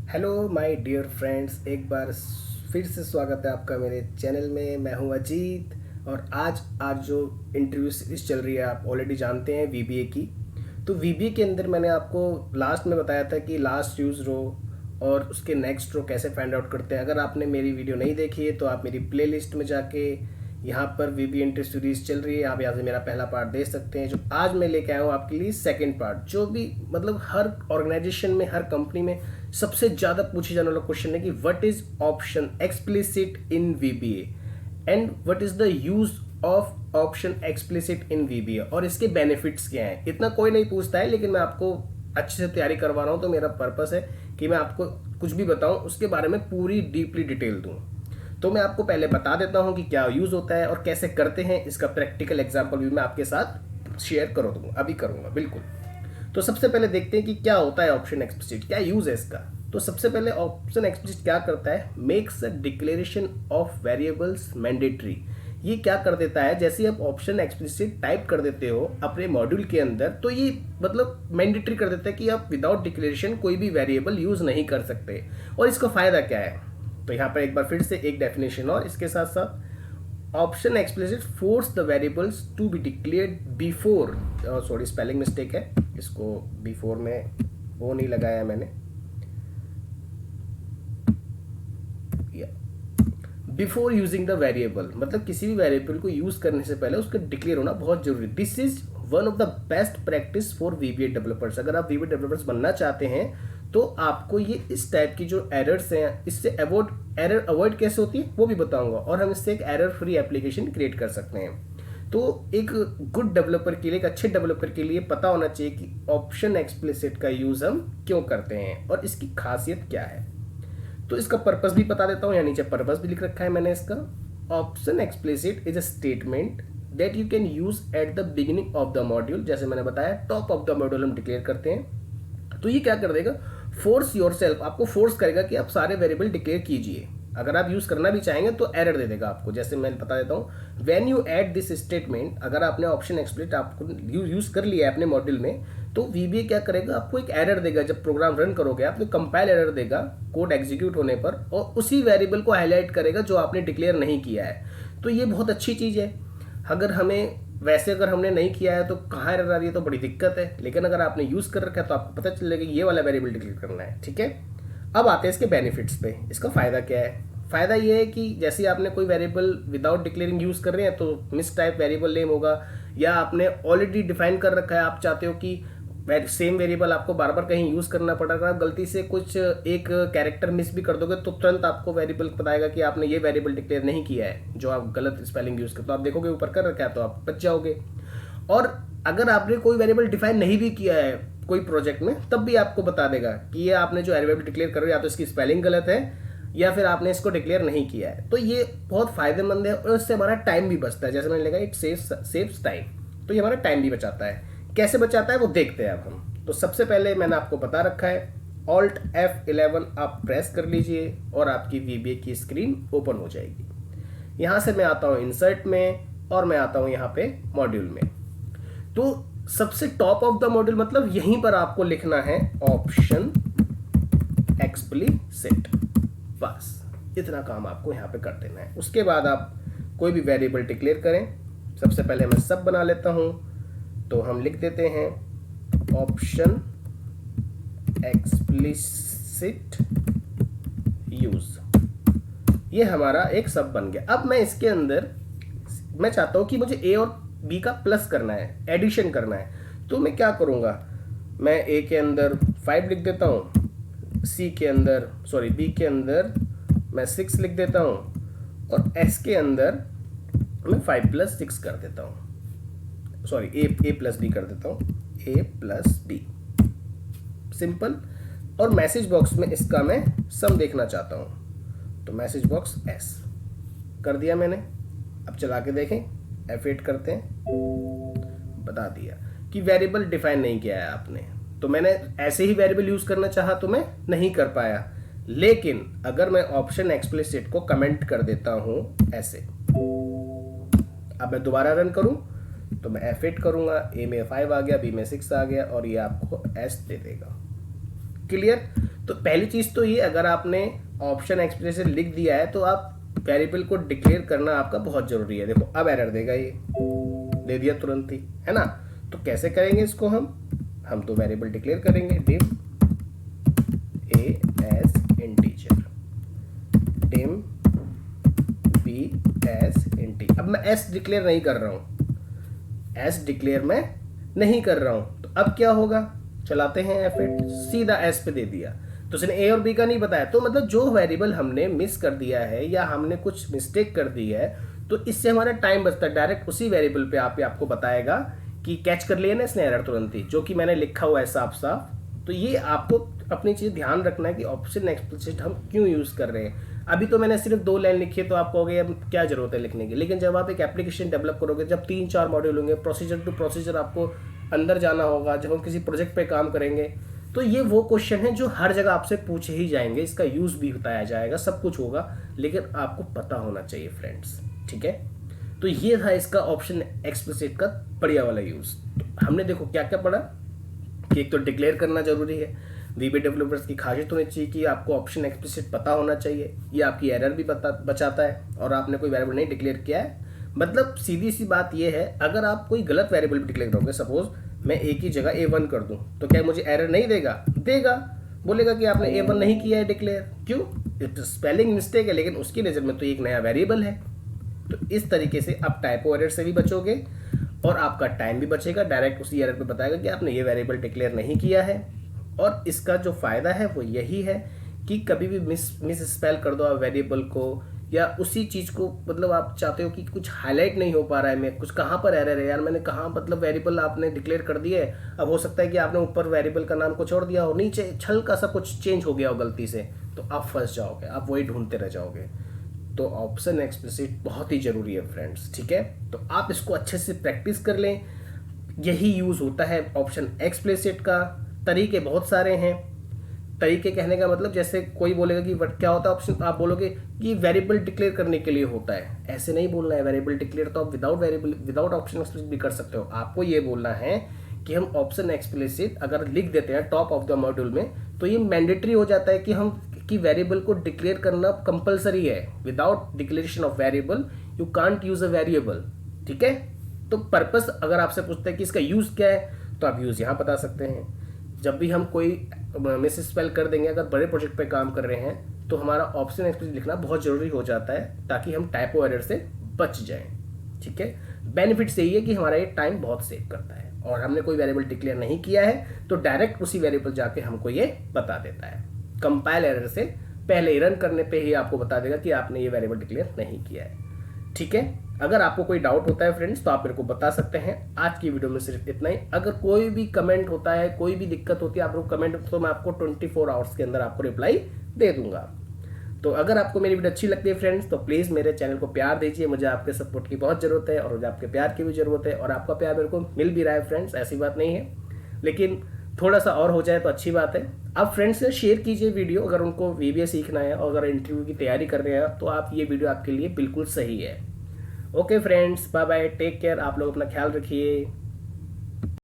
Hello my dear friends, एक बार फिर से स्वागत है आपका मेरे चैनल में। मैं हूं अजीत और आज जो इंटरव्यू सीरीज चल रही है आप ऑलरेडी जानते हैं वीबीए की। तो वीबीए के अंदर मैंने आपको लास्ट में बताया था कि लास्ट यूज रो और उसके नेक्स्ट रो कैसे फाइंड आउट करते हैं। अगर आपने मेरी वीडियो नहीं देखी है तो आप मेरी प्लेलिस्ट में जाके यहाँ पर वीबी इंटर सीरीज चल रही है, आप यहाँ से मेरा पहला पार्ट देख सकते हैं। जो आज मैं लेके आया हूँ आपके लिए सेकंड पार्ट, जो भी मतलब हर ऑर्गेनाइजेशन में, हर कंपनी में सबसे ज़्यादा पूछे जाने वाला क्वेश्चन है कि what is option explicit in VBA and what is the use of option explicit in VBA और इसके बेनिफिट्स क्या हैं। इतना कोई नहीं पूछता है, लेकिन मैं आपको अच्छे से तैयारी करवा रहा हूँ, तो मेरा पर्पस है कि मैं आपको कुछ भी बताऊँ उसके बारे में पूरी डीपली डिटेल दूँ। तो मैं आपको पहले बता देता हूं कि क्या यूज होता है और कैसे करते हैं। इसका प्रैक्टिकल एग्जांपल भी मैं आपके साथ शेयर अभी करूंगा बिल्कुल। तो सबसे पहले देखते हैं कि क्या होता है ऑप्शन एक्सप्लिसिट, क्या यूज है इसका। तो सबसे पहले ऑप्शन एक्सप्लिसिट क्या करता है, makes a declaration of variables mandatory. ये क्या कर देता है, जैसे आप ऑप्शन एक्सप्लिसिट टाइप कर देते हो अपने मॉड्यूल के अंदर, तो ये मतलब मैंडेटरी कर देता है कि आप विदाउट डिक्लेरेशन कोई भी वेरिएबल यूज नहीं कर सकते। और इसका फायदा क्या है, तो यहाँ पर एक बार फिर से एक डेफिनेशन और इसके साथ साथ option explicit force the variables to be declared before, sorry spelling mistake है, इसको बिफोर में वो नहीं लगाया मैंने, बिफोर यूजिंग द वेरिएबल, मतलब किसी भी वेरिएबल को यूज करने से पहले उसका डिक्लेयर होना बहुत जरूरी। This is one of the best practice for VBA developers. अगर आप वीबीए डेवलपर्स बनना चाहते हैं तो आपको ये इस टाइप की जो एरर्स हैं, इससे एरर अवॉइड कैसे होती है वो भी बताऊंगा, और हम इससे एक एरर फ्री एप्लीकेशन क्रिएट कर सकते हैं। तो एक गुड डेवलपर के लिए, एक अच्छे डेवलपर के लिए पता होना चाहिए कि ऑप्शन एक्सप्लिसिट का यूज हम क्यों करते हैं और इसकी खासियत क्या है। तो इसका पर्पस भी बता देता हूँ, यहाँ नीचे पर्पस भी लिख रखा है मैंने इसका। Option explicit is a statement that you can use at the beginning of the module. जैसे मैंने बताया टॉप ऑफ द मॉड्यूल हम डिक्लेयर करते हैं, तो ये क्या कर देगा, फोर्स योरसेल्फ, आपको फोर्स करेगा कि आप सारे वेरिएबल डिक्लेयर कीजिए। अगर आप यूज करना भी चाहेंगे तो एरर दे देगा आपको। जैसे मैं बता देता हूँ, when you add this statement, अगर आपने ऑप्शन एक्सप्लिसिट आपको यूज कर लिया है अपने मॉड्यूल में, तो वीबीए क्या करेगा, आपको एक एरर देगा। जब प्रोग्राम रन करोगे आप तो कंपाइल एरर देगा कोड एग्जीक्यूट होने पर, और उसी वेरिएबल को हाईलाइट करेगा जो आपने डिक्लेयर नहीं किया है। तो ये बहुत अच्छी चीज़ है। अगर हमने नहीं किया है तो कहाँ एरर आ रही है, तो बड़ी दिक्कत है। लेकिन अगर आपने यूज़ कर रखा है तो आपको पता चलेगा कि ये वाला वेरिएबल डिक्लेयर करना है, ठीक है। अब आते हैं इसके बेनिफिट्स पे। इसका फ़ायदा क्या है, फ़ायदा ये है कि जैसे आपने कोई वेरिएबल विदाउट डिक्लेयरिंग यूज़ कर रहे हैं तो मिस टाइप वेरिएबल नेम होगा, या आपने ऑलरेडी डिफाइन कर रखा है, आप चाहते हो कि सेम वेरिएबल आपको बार बार कहीं यूज करना पड़ा। अगर आप गलती से कुछ एक कैरेक्टर मिस भी कर दोगे तो तुरंत आपको वेरिएबल बताएगा कि आपने ये वेरिएबल डिक्लेयर नहीं किया है, जो आप गलत स्पेलिंग यूज करते हो। तो आप देखोगे ऊपर कर रखा है तो आप बच जाओगे। और अगर आपने कोई वेरिएबल डिफाइन नहीं भी किया है कोई प्रोजेक्ट में, तब भी आपको बता देगा कि ये आपने जो वेरिएबल डिक्लेयर कर रहे हो या तो इसकी स्पेलिंग गलत है या फिर आपने इसको डिक्लेयर नहीं किया है। तो ये बहुत फायदेमंद है और इससे हमारा टाइम भी बचता है। जैसे मैंने लिखा इट सेव्स टाइम, तो ये हमारा टाइम भी बचाता है। कैसे बचाता है वो देखते हैं अब हम। तो सबसे पहले मैंने आपको बता रखा है, Alt F11 आप प्रेस कर लीजिए और आपकी वीबीए की स्क्रीन ओपन हो जाएगी। यहाँ से मैं आता हूँ इंसर्ट में और मैं आता हूँ यहाँ पे मॉड्यूल में। तो सबसे टॉप ऑफ द मॉड्यूल, मतलब यहीं पर आपको लिखना है ऑप्शन एक्सप्लिसिट, बस इतना काम आपको यहाँ पे कर देना है। उसके बाद आप कोई भी वेरिएबल डिक्लेयर करें। सबसे पहले मैं सब बना लेता हूँ, तो हम लिख देते हैं ऑप्शन एक्सप्लिसिट यूज। ये हमारा एक सब बन गया। अब मैं इसके अंदर मैं चाहता हूं कि मुझे ए और बी का प्लस करना है, एडिशन करना है। तो मैं क्या करूंगा, मैं ए के अंदर 5 लिख देता हूं, बी के अंदर मैं 6 लिख देता हूं, और एस के अंदर मैं 5 + 6 कर देता हूं, ए प्लस बी कर देता हूँ, ए प्लस बी, सिंपल। और मैसेज बॉक्स में इसका मैं सम देखना चाहता हूँ, तो मैसेज बॉक्स एस कर दिया मैंने। अब चला के देखें, F8 करते हैं, बता दिया कि वेरिएबल डिफाइन नहीं किया है आपने। तो मैंने ऐसे ही वेरिएबल यूज करना चाहा तो मैं नहीं कर पाया। लेकिन अगर मैं ऑप्शन एक्सप्लिसिट को कमेंट कर देता हूं ऐसे, अब मैं दोबारा रन करूं तो मैं F8 करूंगा, ए में 5 आ गया, बी में 6 आ गया, और ये आपको S दे देगा। क्लियर। तो पहली चीज़ तो ये, अगर आपने ऑप्शन एक्सप्रेशन लिख दिया है तो आप वेरिएबल को डिक्लेयर करना आपका बहुत ज़रूरी है। देखो अब एरर देगा, ये दे दिया तुरंत ही, है ना। तो कैसे करेंगे इसको हम तो वेरिएबल डिक्लेयर करेंगे, div a as integer, dim b as int। अब मैं s डिक्लेयर नहीं कर रहा हूँ, s डिक्लेयर मैं नहीं कर रहा हूँ। तो अब क्या होगा, चलाते हैं F8, सीधा s पे दे दिया। तो उसने a और b का नहीं बताया, तो मतलब जो वेरिएबल हमने मिस कर दिया है या हमने कुछ मिस्टेक कर दी है, तो इससे हमारा टाइम बचता है। डायरेक्ट उसी वेरिएबल पे आपको बताएगा कि कैच कर लिया ना इसने एरर तुरंत ही, जो कि मैंने लिखा हुआ है साफ साफ। तो ये आपको अपनी चीज़ ध्यान रखना है कि ऑप्शन एक्सप्लिसिट हम क्यों यूज़ कर रहे हैं। अभी तो मैंने सिर्फ 2 लाइन लिखी है, तो आप कहोगे अब क्या जरूरत है लिखने की, लेकिन जब आप एक एप्लीकेशन डेवलप करोगे, जब 3-4 मॉड्यूल होंगे, प्रोसीजर टू प्रोसीजर आपको अंदर जाना होगा, जब हम किसी प्रोजेक्ट पे काम करेंगे, तो ये वो क्वेश्चन है जो हर जगह आपसे पूछे ही जाएंगे, इसका यूज़ भी बताया जाएगा, सब कुछ होगा, लेकिन आपको पता होना चाहिए फ्रेंड्स, ठीक है। तो ये था इसका ऑप्शन एक्सप्लिसिट का बढ़िया वाला यूज़। तो हमने देखो क्या क्या पढ़ा कि एक तो डिक्लेयर करना जरूरी है, वीबी डेवलपर्स की खासियत होनी चाहिए कि आपको ऑप्शन एक्सप्लिसिट पता होना चाहिए, ये आपकी एरर भी बचाता है, और आपने कोई वेरिएबल नहीं डिक्लेयर किया है। मतलब सीधी सी बात ये है, अगर आप कोई गलत वेरिएबल डिक्लेयर करोगे, सपोज मैं ए की जगह A1 कर दूं, तो क्या मुझे एरर नहीं देगा? देगा, बोलेगा कि आपने A1 नहीं किया है डिक्लेयर। क्यों? इट स्पेलिंग मिस्टेक है, लेकिन उसकी नज़र में तो एक नया वेरिएबल है। तो इस तरीके से आप टाइपो एरर से भी बचोगे और आपका टाइम भी बचेगा। डायरेक्ट उसी एरर पे बताएगा कि आपने ये वेरिएबल डिक्लेयर नहीं किया है। और इसका जो फ़ायदा है वो यही है कि कभी भी मिस स्पेल कर दो आप वेरिएबल को, या उसी चीज़ को, मतलब आप चाहते हो कि कुछ हाईलाइट नहीं हो पा रहा है, मैं कुछ कहाँ पर एरर है यार, मैंने कहाँ, मतलब वेरिएबल आपने डिक्लेयर कर दिया है, अब हो सकता है कि आपने ऊपर वेरिएबल का नाम कुछ और दिया हो, नीचे हल्का सा कुछ चेंज हो गया हो गलती से, तो आप फंस जाओगे, आप वही ढूंढते रह जाओगे। तो ऑप्शन एक्सप्लिसिट बहुत ही ज़रूरी है फ्रेंड्स, ठीक है। तो आप इसको अच्छे से प्रैक्टिस कर लें, यही यूज़ होता है ऑप्शन एक्सप्लिसिट का। तरीके बहुत सारे हैं। तरीके कहने का मतलब, जैसे कोई बोलेगा कि क्या होता है ऑप्शन, आप बोलोगे कि वेरिएबल डिक्लेयर करने के लिए होता है, ऐसे नहीं बोलना है। वेरिएबल डिक्लेयर तो आप विदाउट ऑप्शन एक्सप्लिसिट भी कर सकते हो। आपको ये बोलना है कि हम ऑप्शन एक्सप्लिसिट अगर लिख देते हैं टॉप ऑफ द मॉड्यूल में, तो ये मैंडेटरी हो जाता है कि वेरिएबल को डिक्लेयर करना कंपलसरी है। Without declaration of variable you can't use a variable, ठीक है। तो पर्पस अगर आपसे पूछते हैं कि इसका यूज़ क्या है, तो आप यूज़ यहाँ बता सकते हैं। जब भी हम कोई मिस स्पेल कर देंगे, अगर बड़े प्रोजेक्ट पे काम कर रहे हैं, तो हमारा ऑप्शन एक्सप्लिसिट लिखना बहुत ज़रूरी हो जाता है, ताकि हम टाइपो एरर से बच जाएं, ठीक है। बेनिफिट यही है कि हमारा ये टाइम बहुत सेव करता है, और हमने कोई वेरिएबल डिक्लेयर नहीं किया है तो डायरेक्ट उसी वेरिएबल जाके हमको ये बता देता है। कंपाइल एरर से पहले रन करने पे ही आपको बता देगा कि आपने ये वेरिएबल डिक्लेयर नहीं किया है, ठीक है। अगर आपको कोई डाउट होता है फ्रेंड्स, तो आप मेरे को बता सकते हैं। आज की वीडियो में सिर्फ इतना ही। अगर कोई भी कमेंट होता है, कोई भी दिक्कत होती है, आप लोग कमेंट, तो मैं आपको 24 आवर्स के अंदर आपको रिप्लाई दे दूंगा। तो अगर आपको मेरी वीडियो अच्छी लगती है फ्रेंड्स, तो प्लीज़ मेरे चैनल को प्यार दीजिए। मुझे आपके सपोर्ट की बहुत ज़रूरत है, और मुझे आपके प्यार की भी ज़रूरत है, और आपका प्यार मेरे को मिल भी रहा है फ्रेंड्स, ऐसी बात नहीं है, लेकिन थोड़ा सा और हो जाए तो अच्छी बात है। आप फ्रेंड्स से शेयर कीजिए वीडियो, अगर उनको VBA सीखना है और अगर इंटरव्यू की तैयारी कर रहे हैं, तो आप ये वीडियो आपके लिए बिल्कुल सही है। Okay friends, bye bye, take care, आप लोग अपना ख्याल रखिए।